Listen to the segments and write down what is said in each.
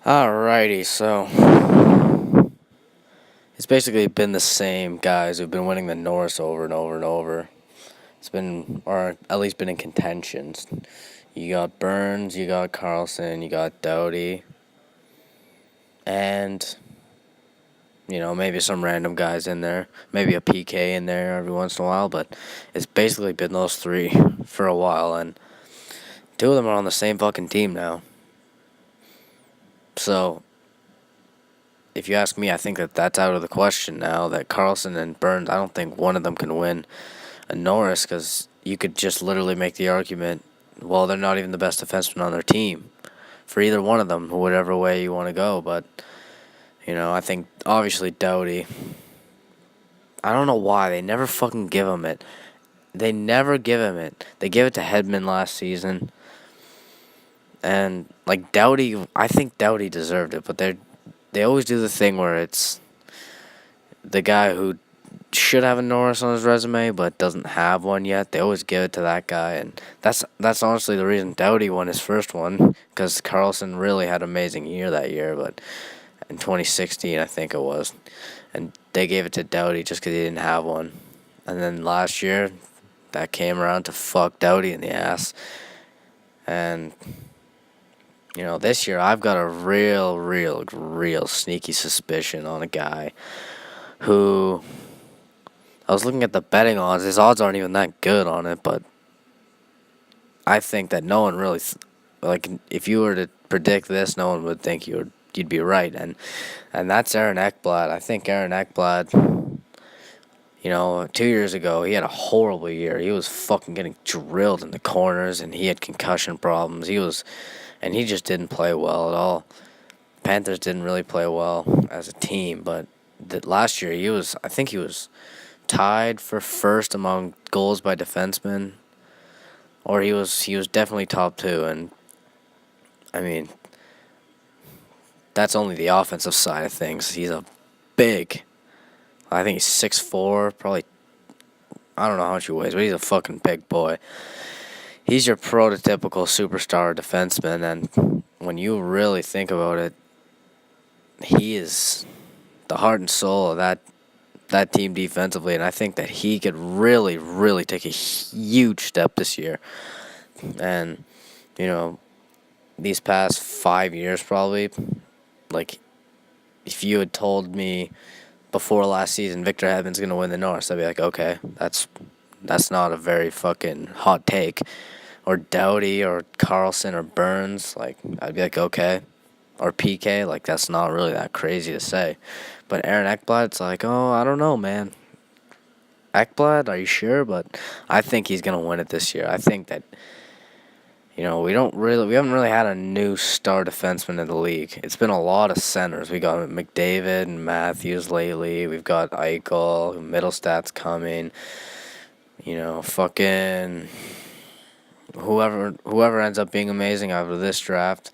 Alrighty, so it's basically been the same guys who've been winning the Norris over and over and over. It's been, or at least been in contentions. You got Burns, you got Carlson, you got Doughty, and, maybe some random guys in there. Maybe a PK in there every once in a while, but it's basically been those three for a while, and two of them are on the same fucking team now. So, if you ask me, I think that's out of the question now. That Carlson and Burns, I don't think one of them can win a Norris, because you could just literally make the argument, well, they're not even the best defenseman on their team for either one of them, whatever way you want to go. But, I think obviously Doughty, I don't know why. They never fucking give him it. They never give him it. They gave it to Hedman last season. And, Doughty, I think Doughty deserved it, but they always do the thing where it's the guy who should have a Norris on his resume but doesn't have one yet. They always give it to that guy, and that's honestly the reason Doughty won his first one, because Carlson really had an amazing year that year, but in 2016 I think it was, and they gave it to Doughty just because he didn't have one. And then last year, that came around to fuck Doughty in the ass, and this year I've got a real sneaky suspicion on a guy who, I was looking at the betting odds. His odds aren't even that good on it, but I think that no one really, if you were to predict this, no one would think you'd be right, and that's Aaron Ekblad. I think Aaron Ekblad, 2 years ago, he had a horrible year. He was fucking getting drilled in the corners, and he had concussion problems. And he just didn't play well at all. Panthers didn't really play well as a team, but last year I think he was tied for first among goals by defensemen, or he was definitely top two. And I mean, that's only the offensive side of things. He's a big, I think he's 6'4", probably, I don't know how much he weighs, but he's a fucking big boy. He's your prototypical superstar defenseman, and when you really think about it, he is the heart and soul of that team defensively, and I think that he could really take a huge step this year. And, these past 5 years probably, if you had told me before last season Victor Hedman's going to win the Norris, I'd be like, okay, that's not a very fucking hot take. Or Doughty or Carlson or Burns, I'd be like, okay. Or PK, that's not really that crazy to say. But Aaron Ekblad, it's like, oh, I don't know, man. Ekblad, are you sure? But I think he's going to win it this year. I think that, we haven't really had a new star defenseman in the league. It's been a lot of centers. We got McDavid and Matthews lately. We've got Eichel, Middlestad's coming. Fucking whoever ends up being amazing out of this draft.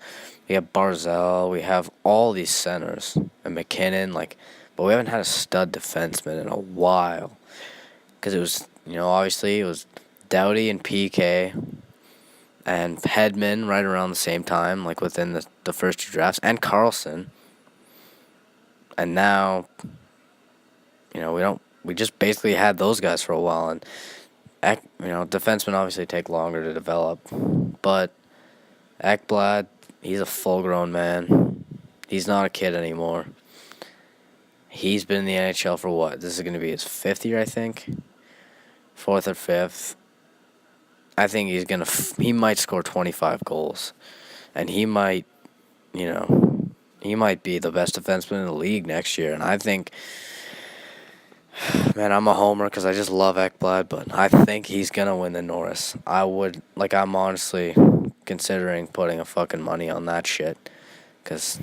We have Barzell. We have all these centers. And McKinnon, but we haven't had a stud defenseman in a while. Because it was, obviously it was Doughty and PK and Hedman right around the same time, within the first two drafts, and Carlson. And now, we just basically had those guys for a while, and defensemen obviously take longer to develop, but Ekblad, he's a full-grown man. He's not a kid anymore. He's been in the NHL for what? This is going to be his fifth year, I think. Fourth or fifth. I think he might score 25 goals. And he might be the best defenseman in the league next year. And I think, man, I'm a homer because I just love Ekblad, but I think he's going to win the Norris. I'm honestly considering putting a fucking money on that shit, because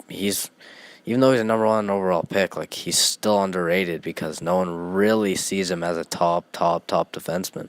even though he's a number one overall pick, he's still underrated because no one really sees him as a top defenseman.